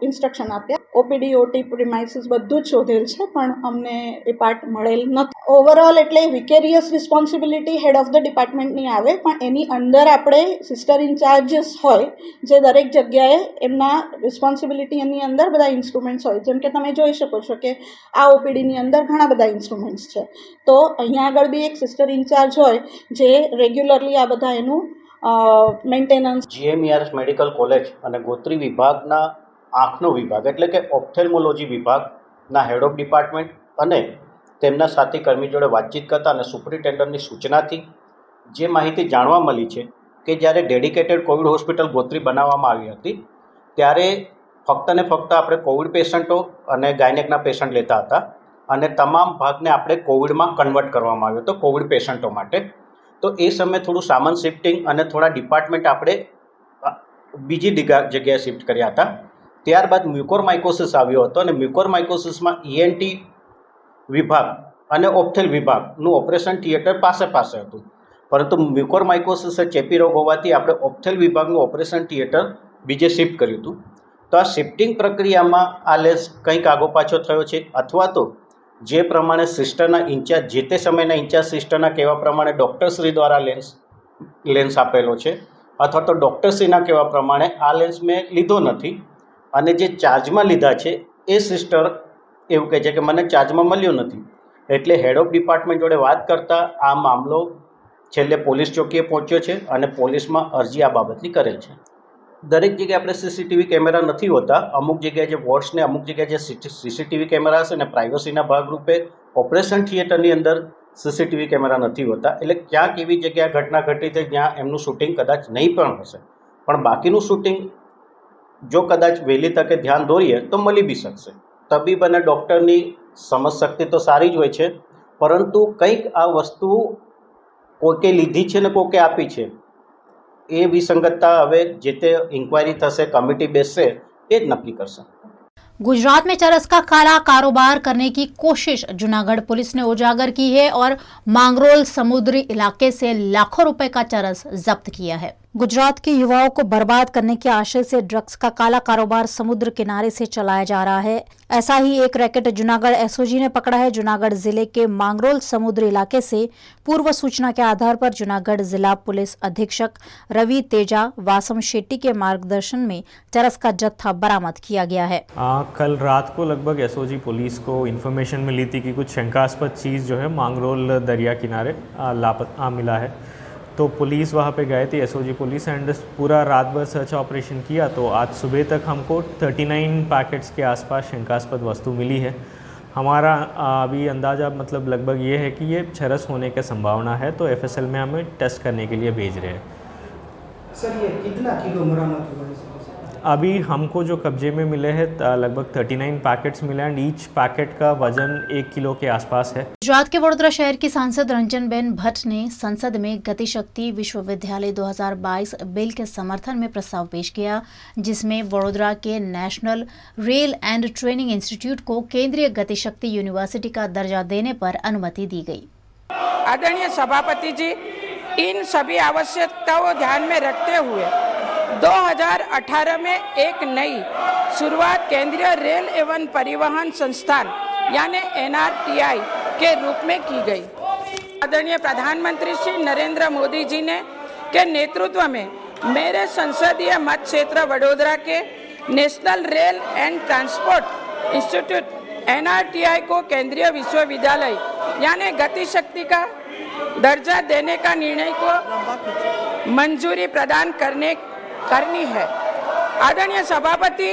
ઇન્સ્ટ્રક્શન આપ્યા. ઓપીડી ઓટી પ્રિમાઇસીસ બધું જ શોધેલ છે પણ અમને એ પાર્ટ મળેલ નથી. ઓવરઓલ એટલે વિકેરિયસ રિસ્પોન્સિબિલિટી હેડ ઓફ ધ ડિપાર્ટમેન્ટની આવે, પણ એની અંદર આપણે સિસ્ટર ઇન્ચાર્જીસ હોય જે દરેક જગ્યાએ એમના રિસ્પોન્સિબિલિટી એની અંદર બધા ઇન્સ્ટ્રુમેન્ટ્સ હોય. જેમ કે તમે જોઈ શકો છો કે આ ઓપીડીની અંદર ઘણા બધા ઇન્સ્ટ્રુમેન્ટ્સ છે, તો અહીંયા આગળ બી એક સિસ્ટર ઇન્ચાર્જ હોય જે રેગ્યુલરલી આ બધા એનું મેન્ટેનન્સ. GMERS મેડિકલ કોલેજ અને ગોત્રી વિભાગના આંખનો વિભાગ એટલે કે ઓપ્થેલ્મોલોજી વિભાગના હેડ ઓફ ડિપાર્ટમેન્ટ અને તેમના સાથી કર્મી જોડે વાતચીત કરતા અને સુપ્રિન્ટેન્ડન્ટની સૂચનાથી જે માહિતી જાણવા મળી છે કે જ્યારે ડેડિકેટેડ કોવિડ હોસ્પિટલ ગોત્રી બનાવવામાં આવી હતી ત્યારે ફક્ત ને ફક્ત આપણે કોવિડ પેશન્ટો અને ગાયનેકના પેશન્ટ લેતા હતા અને તમામ ભાગને આપણે કોવિડમાં કન્વર્ટ કરવામાં આવ્યો હતો કોવિડ પેશન્ટો માટે. તો એ સમયે થોડું સામાન શિફ્ટિંગ અને થોડા ડિપાર્ટમેન્ટ આપણે બીજી જગ્યાએ શિફ્ટ કર્યા હતા. ત્યારબાદ મ્યુકોરમાઇકોસિસ આવ્યો હતો અને મ્યુકોરમાઇકોસિસમાં ENT વિભાગ અને ઓપ્થેલ વિભાગનું ઓપરેશન થિયેટર પાસે હતું, પરંતુ મ્યુકોરમાઇકોસિસ ચેપી રોગ હોવાથી આપણે ઓપ્થેલ વિભાગનું ઓપરેશન થિયેટર બીજે શિફ્ટ કર્યું હતું. તો આ શિફ્ટિંગ પ્રક્રિયામાં આ લેન્સ કંઈક આગો પાછો થયો છે અથવા તો જે પ્રમાણે સિસ્ટરના ઇન્ચાર્જ જે તે સમયના ઇન્ચાર્જ સિસ્ટરના કહેવા પ્રમાણે ડૉક્ટરશ્રી દ્વારા લેન્સ આપેલો છે અથવા તો ડૉક્ટરશ્રીના કહેવા પ્રમાણે આ લેન્સ મેં લીધો નથી અને જે ચાર્જમાં લીધા છે એ સિસ્ટર એવું કહે છે કે મને ચાર્જમાં મળ્યો નથી. એટલે હેડ ઓફ ડિપાર્ટમેન્ટ જોડે વાત કરતાં આ મામલો છેલ્લે પોલીસ ચોકીએ પહોંચ્યો છે અને પોલીસમાં અરજી આ બાબતની કરેલ છે. દરેક જગ્યાએ આપણે CCTV કેમેરા નથી હોતા, અમુક જગ્યાએ જે વોર્ડ્સને અમુક જગ્યાએ જે CCTV કેમેરા હશે ને પ્રાઇવસીના ભાગરૂપે ઓપરેશન થિયેટરની અંદર CCTV કેમેરા નથી હોતા. એટલે ક્યાંક એવી જગ્યાએ ઘટના ઘટી છે જ્યાં એમનું શૂટિંગ કદાચ નહીં પણ હશે, પણ બાકીનું શૂટિંગ જો કદાચ વહેલી તકે ધ્યાન દોરીએ તો મળી બી શકશે. તબીબ અને ડૉક્ટરની સમજશક્તિ તો સારી જ હોય છે, પરંતુ કંઈક આ વસ્તુ કોકે લીધી છે ને કોકે આપી છે એ વિસંગતતા હવે જે તે ઇન્ક્વાયરી થશે, કમિટી બેસશે એ જ નક્કી કરશે. गुजरात में चरस का काला कारोबार करने की कोशिश जूनागढ़ पुलिस ने उजागर की है और मांगरोल समुद्री इलाके से लाखों रुपए का चरस जब्त किया है. गुजरात के युवाओं को बर्बाद करने के आशय से ड्रग्स का काला कारोबार समुद्र किनारे से चलाया जा रहा है. ऐसा ही एक रैकेट जूनागढ़ SOG ने पकड़ा है. जूनागढ़ जिले के मांगरोल समुद्री इलाके से पूर्व सूचना के आधार पर जूनागढ़ जिला पुलिस अधीक्षक रवि तेजा वासम शेट्टी के मार्गदर्शन में चरस का जत्था बरामद किया गया है. कल रात को लगभग SOG पुलिस को इन्फॉर्मेशन मिली थी कि कुछ शंकास्पद चीज़ जो है मांगरोल दरिया किनारे लापता मिला है. तो पुलिस वहाँ पे गए थे, SOG पुलिस, एंड पूरा रात भर सर्च ऑपरेशन किया. तो आज सुबह तक हमको 39 पैकेट्स के आसपास शंकास्पद वस्तु मिली है. हमारा अभी अंदाज़ा मतलब लगभग ये है कि ये चरस होने की संभावना है, तो FSL में हमें टेस्ट करने के लिए भेज रहे हैं. सर ये कितना किलो बरामद हुआ है? अभी हमको जो कब्जे में मिले हैं लगभग 39 पैकेट्स मिले एंड ईच पैकेट का वजन 1 किलो के आसपास है। गुजरात के वडोदरा शहर की सांसद रंजनबेन भट्ट ने संसद में गतिशक्ति विश्वविद्यालय 2022 बिल के समर्थन में प्रस्ताव पेश किया, जिसमें वडोदरा के national rail and training institute को केंद्रीय गतिशक्ति यूनिवर्सिटी का दर्जा देने पर अनुमति दी गई। आदरणीय सभापति जी, इन सभी आवश्यकताओं ध्यान में रखते हुए 2018 में एक नई शुरुआत केंद्रीय रेल एवं परिवहन संस्थान यानी NRTI के रूप में की गई। आदरणीय प्रधानमंत्री श्री नरेंद्र मोदी जी ने के नेतृत्व में मेरे संसदीय मत क्षेत्र वडोदरा के national rail and transport institute NRTI को केंद्रीय विश्वविद्यालय यानी गतिशक्ति का दर्जा देने का निर्णय को मंजूरी प्रदान करनी है। आदरणीय सभापति,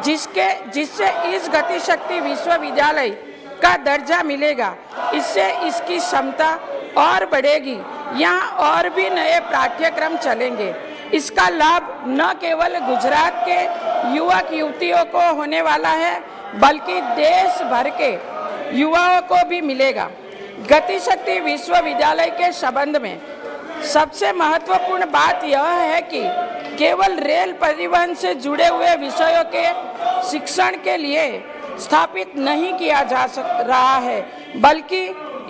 जिससे इस गतिशक्ति विश्वविद्यालय का दर्जा मिलेगा, इससे इसकी क्षमता और बढ़ेगी। यहाँ और भी नए पाठ्यक्रम चलेंगे। इसका लाभ न केवल गुजरात के युवक युवतियों को होने वाला है, बल्कि देश भर के युवाओं को भी मिलेगा। गतिशक्ति विश्वविद्यालय के संबंध में सबसे महत्वपूर्ण बात यह है कि केवल रेल परिवहन से जुड़े हुए विषयों के शिक्षण के लिए स्थापित नहीं किया जा रहा है, बल्कि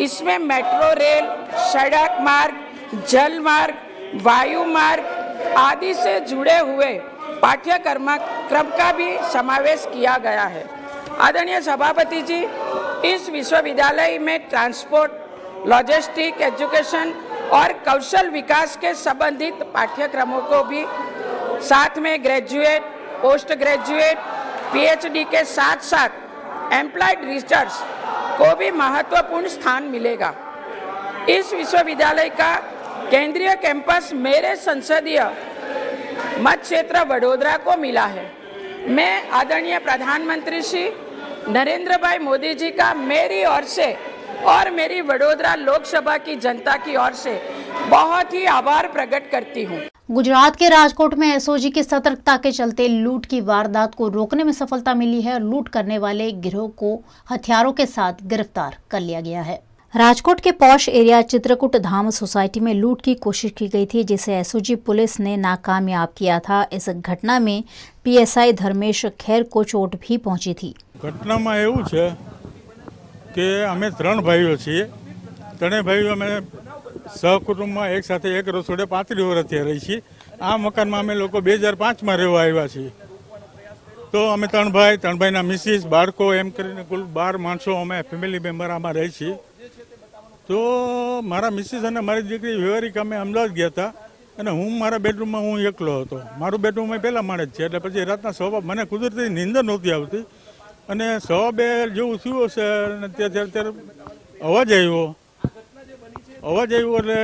इसमें मेट्रो रेल, सड़क मार्ग, जल मार्ग, वायु मार्ग आदि से जुड़े हुए पाठ्यक्रम का भी समावेश किया गया है। आदरणीय सभापति जी, इस विश्वविद्यालय में ट्रांसपोर्ट, लॉजिस्टिक, एजुकेशन और कौशल विकास के संबंधित पाठ्यक्रमों को भी साथ में ग्रेजुएट, पोस्ट ग्रेजुएट, PhD के साथ साथ एम्प्लॉयड रिसर्च को भी महत्वपूर्ण स्थान मिलेगा। इस विश्वविद्यालय का केंद्रीय कैंपस मेरे संसदीय मत क्षेत्र वडोदरा को मिला है। मैं आदरणीय प्रधानमंत्री श्री नरेंद्र भाई मोदी जी का मेरी ओर से और मेरी वडोदरा लोकसभा की जनता की ओर से बहुत ही आभार प्रकट करती हूँ। गुजरात के राजकोट में SOG की सतर्कता के चलते लूट की वारदात को रोकने में सफलता मिली है और लूट करने वाले गिरोह को हथियारों के साथ गिरफ्तार कर लिया गया है। राजकोट के पॉश एरिया चित्रकूट धाम सोसाइटी में लूट की कोशिश की गई थी, जिसे SOG पुलिस ने नाकामयाब किया था। इस घटना में PSI धर्मेश खेर को चोट भी पहुंची थी। घटना में एवं है कि अमे 3 भाईओ छे। 3 भाईओ अमे सहकुटुंब में एक साथ एक रसोड़े 35 वर्षથી रही छीए। आ मकान में अमे लोग 2005 में रहवा आव्या छीए। तो अमे 3 भाई, 3 भाईना मिसिस, बाळको एम करीने कुल 12 माणसो अमे फेमिली मेम्बर आमां रही छीए। तो मारा मिसिस अने मारी दीकरी व्यवहारिक अमे अमदावाद गया था અને હું મારા બેડરૂમમાં હું એકલો હતો। મારું બેડરૂમ પહેલા માળે જ છે, એટલે પછી રાતના સવા મને કુદરતી નીંદર નહોતી આવતી અને 1:30 જેવું થયું હશે અને ત્યારે અવાજ આવ્યો એટલે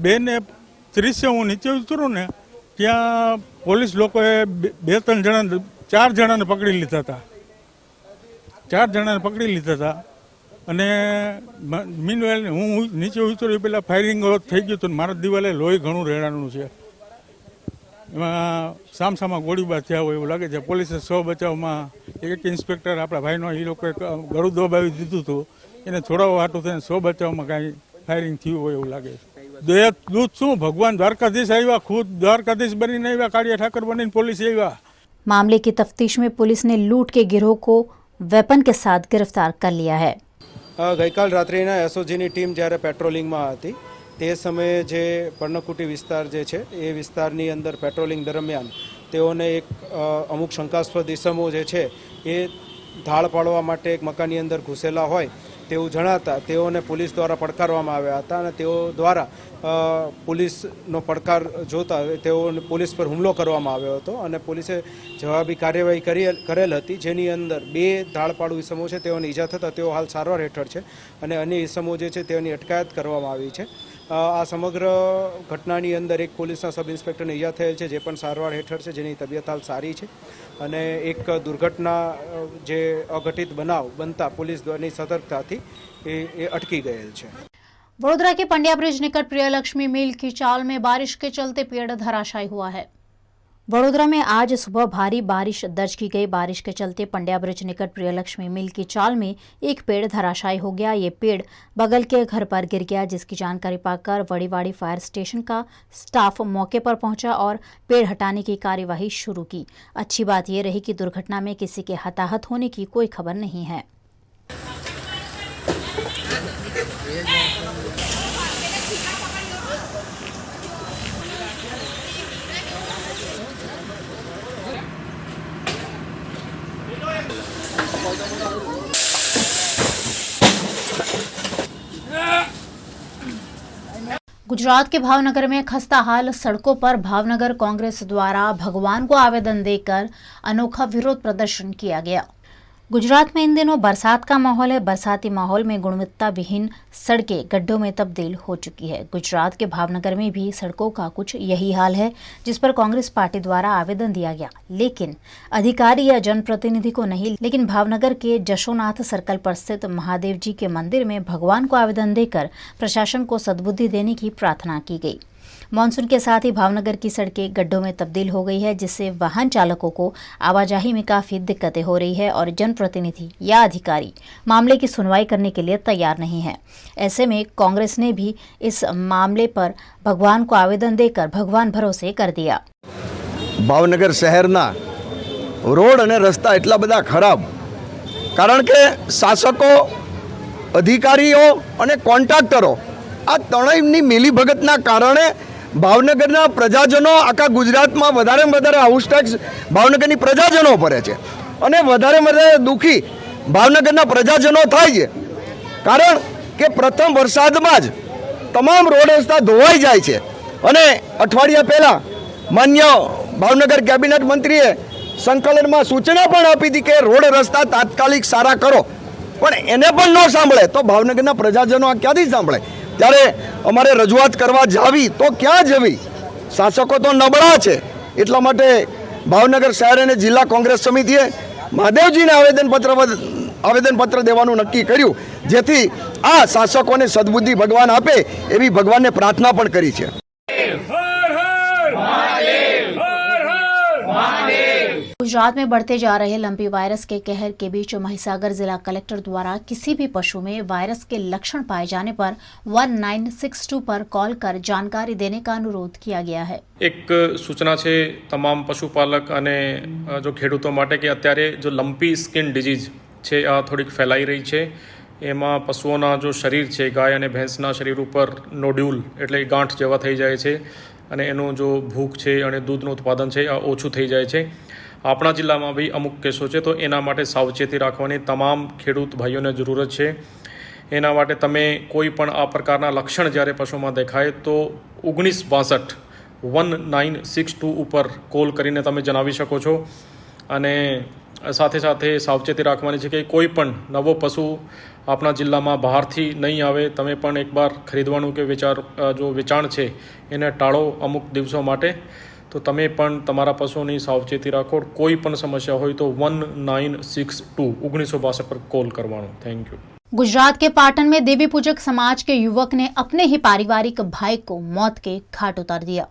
2:30 હું નીચે ઉતરું ને ત્યાં પોલીસ લોકોએ 2-3 જણા 4 જણાને પકડી લીધા હતા। 4 જણાને પકડી લીધા હતા અને મીનવેલ હું નીચે ઉતર્યો પહેલાં ફાયરિંગ થઈ ગયું હતું। મારા દિવાલે લોહી ઘણું રેડાણું છે। એમાં સામસામા ગોળીબાર થયા હોય એવું લાગે છે। પોલીસે 100 બચાવમાં એક ઇન્સ્પેક્ટર આપણા ભાઈનો એ લોકોએ ગળું દબાવી દીધું હતું, એને છોડાવવા હાટું થઈને 100 બચાવમાં કાંઈ ફાયરિંગ થયું હોય એવું લાગે છે। દૂત શું, ભગવાન દ્વારકાધીશ આવ્યા, ખુદ દ્વારકાધીશ બનીને આવ્યા, કાળિયા ઠાકર બનીને પોલીસ આવ્યા। मामले की तफ्तीश में पुलिस ने लूट के गिरोह को वेपन के साथ गिरफ्तार कर लिया है। ગઈકાલ રાત્રિના SOGની ટીમ જ્યારે પેટ્રોલિંગમાં હતી તે સમયે જે પર્ણકુટી વિસ્તાર જે છે એ વિસ્તારની અંદર પેટ્રોલિંગ દરમિયાન તેઓને એક અમુક શંકાસ્પદ ઇસમો જે છે એ ધાડ પાડવા માટે એક મકાનની અંદર ઘૂસેલા હોય તેવું જણાતા તેઓને પોલીસ દ્વારા પડકારવામાં આવ્યા હતા અને તેઓ દ્વારા પોલીસનો પડકાર જોતા તેઓને પોલીસ પર હુમલો કરવામાં આવ્યો હતો અને પોલીસે જવાબી કાર્યવાહી કરેલ હતી, જેની અંદર 2 ધાડપાડુ ઇસમો છે તેઓને ઈજા થતાં તેઓ હાલ સારવાર હેઠળ છે અને અન્ય ઇસમો જે છે તેઓની અટકાયત કરવામાં આવી છે। આ સમગ્ર ઘટનાની અંદર એક પોલીસના સબ ઇન્સ્પેક્ટરને ઈજા થયેલ છે, જે પણ સારવાર હેઠળ છે, જેની તબિયત હાલ સારી છે અને એક દુર્ઘટના જે અઘટિત બનાવ બનતા પોલીસ દ્વારાની સતર્કતાથી એ અટકી ગયેલ છે। वडोदरा के पंड्या ब्रिज निकट प्रियलक्ष्मी मिल की चाल में बारिश के चलते पेड़ धराशायी हुआ है। वडोदरा में आज सुबह भारी बारिश दर्ज की गई। बारिश के चलते पंड्या ब्रिज निकट प्रियलक्ष्मी मिल की चाल में एक पेड़ धराशायी हो गया। ये पेड़ बगल के घर पर गिर गया, जिसकी जानकारी पाकर वड़ीवाड़ी फायर स्टेशन का स्टाफ मौके पर पहुंचा और पेड़ हटाने की कार्यवाही शुरू की। अच्छी बात यह रही कि दुर्घटना में किसी के हताहत होने की कोई खबर नहीं है। गुजरात के भावनगर में खस्ता हाल सड़कों पर भावनगर कांग्रेस द्वारा भगवान को आवेदन देकर अनोखा विरोध प्रदर्शन किया गया। गुजरात में इन दिनों बरसात का माहौल है। बरसाती माहौल में गुणवत्ता विहीन सड़कें गड्ढों में तब्दील हो चुकी है। गुजरात के भावनगर में भी सड़कों का कुछ यही हाल है, जिस पर कांग्रेस पार्टी द्वारा आवेदन दिया गया, लेकिन अधिकारी या जनप्रतिनिधि को नहीं। लेकिन भावनगर के जशोनाथ सर्कल पर स्थित महादेव जी के मंदिर में भगवान को आवेदन देकर प्रशासन को सद्बुद्धि देने की प्रार्थना की गई। मानसून के साथ ही भावनगर की सड़कें गड्ढों में तब्दील हो गई है, जिससे वाहन चालकों को आवाजाही में काफी दिक्कतें हो रही है और जनप्रतिनिधि या अधिकारी मामले की सुनवाई करने के लिए तैयार नहीं है। ऐसे में कांग्रेस ने भी इस मामले पर भगवान को आवेदन देकर भगवान भरोसे कर दिया। भावनगर शहरना रोड અને રસ્તા એટલા બધા ખરાબ, કારણ કે શાસકો, અધિકારીઓ અને કોન્ટ્રાક્ટરો આ ત્રણેયની મિલીભગતના કારણે ભાવનગરના પ્રજાજનો આખા ગુજરાતમાં વધારેમાં વધારે હાઉસ ટેક્સ ભાવનગરની પ્રજાજનો ભરે છે અને વધારેમાં વધારે દુઃખી ભાવનગરના પ્રજાજનો થાય છે, કારણ કે પ્રથમ વરસાદમાં જ તમામ રોડ રસ્તા ધોવાઈ જાય છે અને અઠવાડિયા પહેલાં માન્ય ભાવનગર કેબિનેટ મંત્રીએ સંકલનમાં સૂચના પણ આપી હતી કે રોડ રસ્તા તાત્કાલિક સારા કરો, પણ એને પણ ન સાંભળે તો ભાવનગરના પ્રજાજનો આ ક્યાંથી સાંભળે? ત્યારે અમારે રજૂઆત કરવા જાવી તો ક્યાં જવી? શાસકો તો નબળા છે। એટલા માટે ભાવનગર શહેર અને જિલ્લા કોંગ્રેસ સમિતિએ મહાદેવજીને આવેદનપત્ર દેવાનું નક્કી કર્યું, જેથી આ શાસકોને સદબુદ્ધિ ભગવાન આપે એવી ભગવાનને પ્રાર્થના પણ કરી છે। गुजरात में बढ़ते जा रहे लंपी वायरस के कहर के बीच महिसागर जिला कलेक्टर द्वारा किसी भी पशु में वायरस के लक्षण पाए जाने पर 1962 पर कॉल कर जानकारी देने का अनुरोध किया गया है। એક સૂચના છે તમામ પશુપાલક અને જો ખેડૂતો માટે કે અત્યારે જો લંપી સ્કિન ડિઝીઝ છે આ થોડીક ફેલાઈ રહી છે। એમાં પશુઓના જો શરીર છે, ગાય અને ભેંસના શરીર ઉપર નોડ્યુલ એટલે ગાંઠ જેવા થઈ જાય છે અને એનું જો ભૂખ છે અને દૂધનું ઉત્પાદન છે આ ઓછું થઈ જાય છે। આપણા જિલ્લામાં બી અમુક કેસો છે, તો એના માટે સાવચેતી રાખવાની તમામ ખેડૂત ભાઈઓને જરૂરત છે। એના માટે તમે કોઈ પણ આ પ્રકારના લક્ષણ જ્યારે પશુમાં દેખાય તો 1962 ઉપર કોલ કરીને તમે જણાવી શકો છો। અને સાથે સાથે સાવચેતી રાખવાની છે કે કોઈ પણ નવો પશુ આપણા જિલ્લામાં બહારથી નહીં આવે। તમે પણ એકવાર ખરીદવાનું કે વેચાણ છે એને ટાળો અમુક દિવસો માટે। तो तमे पण तमारा पशुओनी सावचेती राखो। कोई पण समस्या होय तो 1962 पर कॉल करवानो। Thank you. गुजरात के पाटन में देवी पूजक समाज के युवक ने अपने ही पारिवारिक भाई को मौत के घाट उतार दिया।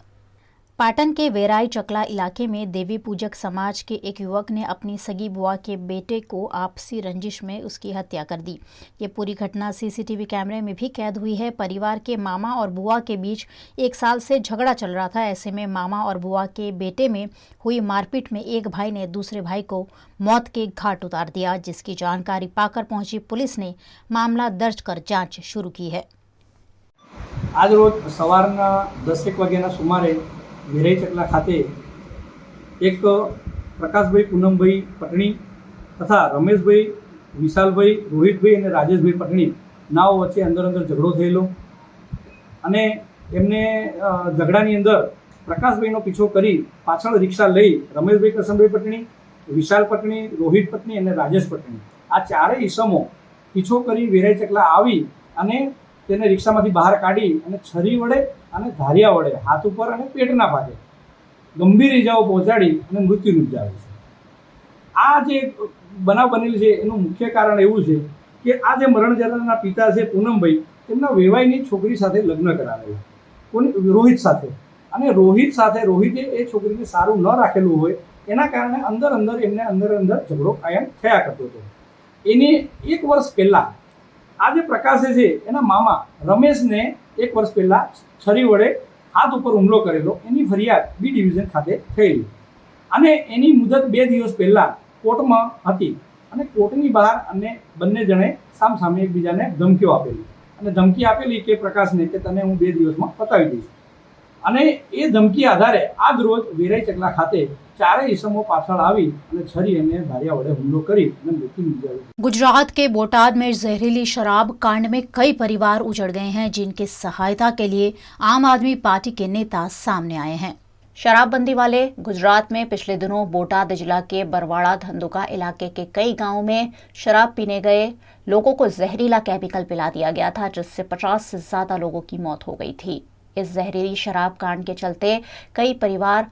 पाटन के वेराई चकला इलाके में देवी पूजक समाज के एक युवक ने अपनी सगी बुआ के बेटे को आपसी रंजिश में उसकी हत्या कर दी। ये पूरी घटना सीसीटीवी कैमरे में भी कैद हुई है। परिवार के मामा और बुआ के बीच 1 साल से झगड़ा चल रहा था। ऐसे में मामा और बुआ के बेटे में हुई मारपीट में एक भाई ने दूसरे भाई को मौत के घाट उतार दिया, जिसकी जानकारी पाकर पहुंची पुलिस ने मामला दर्ज कर जांच शुरू की है। आज रोज सवाરના 10 વાગ્યાના સુમારે વેરાઈ ચકલા ખાતે એક પ્રકાશભાઈ પૂનમભાઈ પટણી તથા રમેશભાઈ, વિશાલભાઈ, રોહિતભાઈ અને રાજેશભાઈ પટણી નાઓ વચ્ચે અંદર ઝઘડો થયેલો અને એમને ઝઘડાની અંદર પ્રકાશભાઈનો પીછો કરી પાછળ રિક્ષા લઈ રમેશભાઈ કરશનભાઈ પટણી, વિશાલ પટણી, રોહિત પટણી અને રાજેશ પટણી આ ચારેય ઈસમો પીછો કરી વેરાઈ ચકલા આવી અને તેને રિક્ષામાંથી બહાર કાઢી અને છરી વડે અને ધારિયા વડે હાથ ઉપર અને પેટના ભાગે ગંભીર ઇજાઓ પહોંચાડી અને મૃત્યુ નિપજાવે છે। આ જે બનાવ બનેલી છે એનું મુખ્ય કારણ એવું છે કે આ જે મરણ જનારના પિતા છે પૂનમભાઈ, તેમના વેવાઈની છોકરી સાથે લગ્ન કરાવેલા, રોહિત સાથે, અને રોહિત સાથે રોહિતે એ છોકરીને સારું ન રાખેલું હોય એના કારણે અંદર એમને અંદર ઝઘડો કાયમ થયા કરતો હતો. એને 1 વર્ષ પહેલાં આ જે પ્રકાશે છે એના મામા રમેશને 1 વર્ષ પહેલાં છરી વડે હાથ ઉપર હુમલો કરેલો, એની ફરિયાદ બી ડિવિઝન ખાતે થયેલી અને એની મુદત 2 દિવસ પહેલાં કોર્ટમાં હતી અને કોર્ટની બહાર અને બંને જણે સામસામે એકબીજાને ધમકીઓ આપેલી અને ધમકી આપેલી કે પ્રકાશને કે તને હું 2 દિવસમાં પતાવી દઈશ અને એ ધમકી આધારે આજ રોજ વેરાઈ ચકલા ખાતે 4 ઈસમો પાછળ આવી અને છરી અને ધારિયા વડે હુમલો કરી અને મૃત્યુ નિપજાવી. गुजरात के बोटाद में जहरीली शराब कांड में कई परिवार उजड़ गए हैं, जिनकी सहायता के लिए आम आदमी पार्टी के नेता सामने आए हैं. शराबबंदी वाले गुजरात में पिछले दिनों बोटाद जिला के बरवाड़ा धंधुका इलाके के कई गांवों में शराब पीने गए लोगों को जहरीला केमिकल पिला दिया गया था, जिससे 50 से ज्यादा लोगों की मौत हो गई थी. इस जहरीली शराब कांड के चलते कई परिवार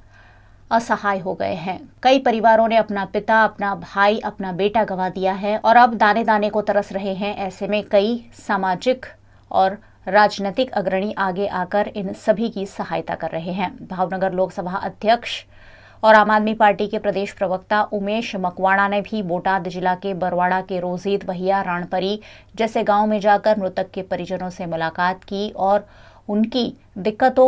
असहाय हो गए हैं. कई परिवारों ने अपना पिता, अपना भाई, अपना बेटा गंवा दिया है और अब दाने दाने को तरस रहे हैं. ऐसे में कई सामाजिक और राजनीतिक अग्रणी आगे आकर इन सभी की सहायता कर रहे हैं. भावनगर लोकसभा अध्यक्ष और आम आदमी पार्टी के प्रदेश प्रवक्ता उमेश मकवाणा ने भी बोटाद जिला के बरवाड़ा के रोजीत भैया, राणपरी जैसे गांव में जाकर मृतक के परिजनों से मुलाकात की और उनकी दिक्कतों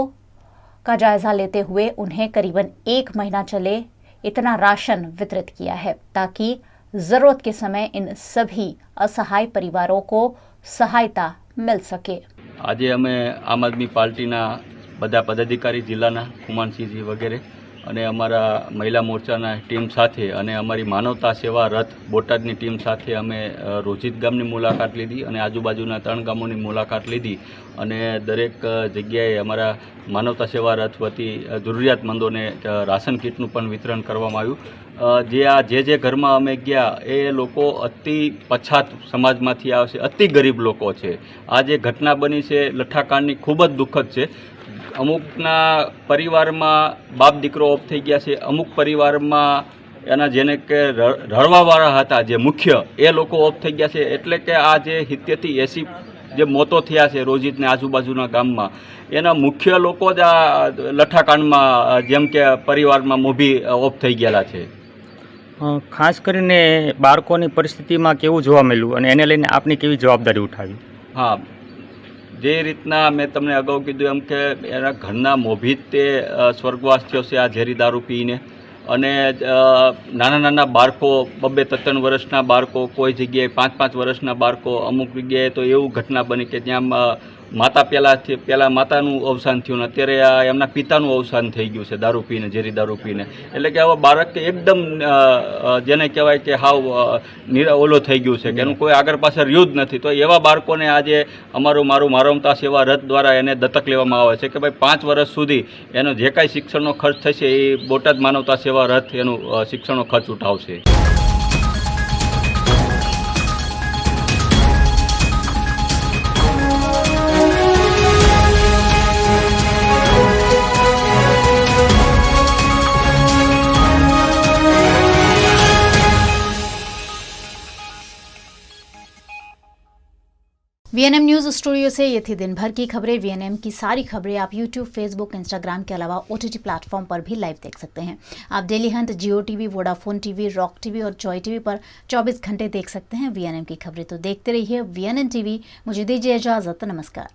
का जायजा लेते हुए उन्हें करीबन 1 महीना चले इतना राशन वितरित किया है, ताकि जरूरत के समय इन सभी असहाय परिवारों को सहायता मिल सके. આજે અમે આમ આદમી પાર્ટીના બધા પદાધિકારી જિલ્લાના ખુમાનસિંહજી વગેરે અને અમારા મહિલા મોરચાના ટીમ સાથે અને અમારી માનવતા સેવા રથ બોટાદની ટીમ સાથે અમે રોજીત ગામની મુલાકાત લીધી અને આજુબાજુના 3 ગામોની મુલાકાત લીધી અને દરેક જગ્યાએ અમારા માનવતા સેવા રથ વતી જરૂરિયાતમંદોને રાશન કીટનું પણ વિતરણ કરવામાં આવ્યું. જે ઘરમાં અમે ગયા એ લોકો અતિ પછાત સમાજમાંથી આવે છે, અતિ ગરીબ લોકો છે. આ જે ઘટના બની છે લઠ્ઠાકાંડની ખૂબ જ દુઃખદ છે. અમુકના પરિવારમાં બાપ દીકરો ઓફ થઈ ગયા છે, અમુક પરિવારમાં એના જેને કે રળવાવાળા હતા જે મુખ્ય એ લોકો ઓફ થઈ ગયા છે. એટલે કે આ જે 70થી 80 જે મોતો થયા છે રોજીતને આજુબાજુના ગામમાં એના મુખ્ય લોકો જ આ લઠ્ઠાકાંડમાં જેમ કે પરિવારમાં મોભી ઓફ થઈ ગયેલા છે. ખાસ કરીને બાળકોની પરિસ્થિતિમાં કેવું જોવા મળ્યું અને એને લઈને આપની કેવી જવાબદારી ઉઠાવી? હા, જે રીતના મેં તમને અગાઉ કીધું એમ કે એના ઘરના મોભી તે સ્વર્ગવાસ થયો છે આ ઝેરી દારૂ પીને અને નાના નાના બાળકો 2-3 વર્ષના બાળકો, કોઈ જગ્યાએ 5-5 વર્ષના બાળકો, અમુક જગ્યાએ તો એવું ઘટના બની કે જ્યાં માતા પહેલાં માતાનું અવસાન થયું ને અત્યારે એમના પિતાનું અવસાન થઈ ગયું છે દારૂ પીને, ઝેરી દારૂ પીને. એટલે કે આવા બાળક એકદમ જેને કહેવાય કે હાવ ઓલો થઈ ગયું છે કે એનું કોઈ આગળ પાછળ રહ્યું જ નથી. તો એવા બાળકોને આજે મારું માનવતા સેવા રથ દ્વારા એને દત્તક લેવામાં આવે છે કે ભાઈ 5 વર્ષ સુધી એનો જે કાંઈ શિક્ષણનો ખર્ચ થશે એ બોટાદ માનવતા સેવા રથ એનું શિક્ષણનો ખર્ચ ઉઠાવશે. वीएनएम न्यूज़ स्टूडियो से ये थी दिन भर की खबरें. वीएनएम की सारी खबरें आप यूट्यूब, फेसबुक, इंस्टाग्राम के अलावा OTT प्लेटफॉर्म पर भी लाइव देख सकते हैं. आप Daily Hunt, Jio TV, Vodafone TV, Rock TV और जॉय टीवी पर 24 घंटे देख सकते हैं वीएनएम की खबरें. तो देखते रहिए वीएनएम टीवी. मुझे दीजिए इजाजत. नमस्कार.